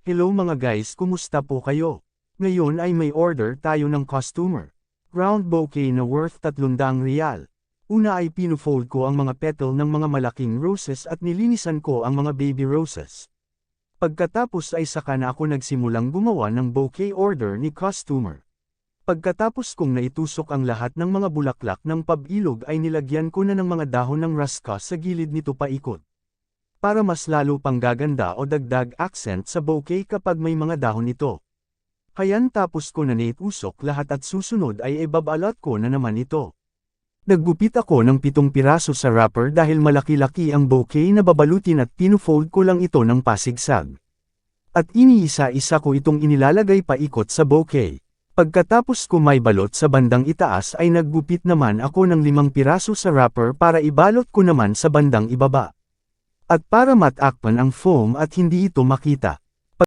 Hello mga guys, kumusta po kayo? Ngayon ay may order tayo ng customer. Round bouquet na worth 300 real. Una ay pinufold ko ang mga petal ng mga malaking roses at nilinisan ko ang mga baby roses. Pagkatapos ay saka na ako nagsimulang gumawa ng bouquet order ni customer. Pagkatapos kong naitusok ang lahat ng mga bulaklak ng pabilog ay nilagyan ko na ng mga dahon ng raskas sa gilid nito paikot. Para mas lalo pang gaganda o dagdag accent sa bouquet kapag may mga dahon ito. Hayan tapos ko na naitusok lahat at susunod ay ibabalot ko na naman ito. Naggupit ako ng 7 piraso sa wrapper dahil malaki-laki ang bouquet na babalutin at pinufold ko lang ito ng pasigsag. At iniisa-isa ko itong inilalagay paikot sa bouquet. Pagkatapos ko may balot sa bandang itaas ay naggupit naman ako ng 5 piraso sa wrapper para ibalot ko naman sa bandang ibaba. At para matakpan ang foam at hindi ito makita.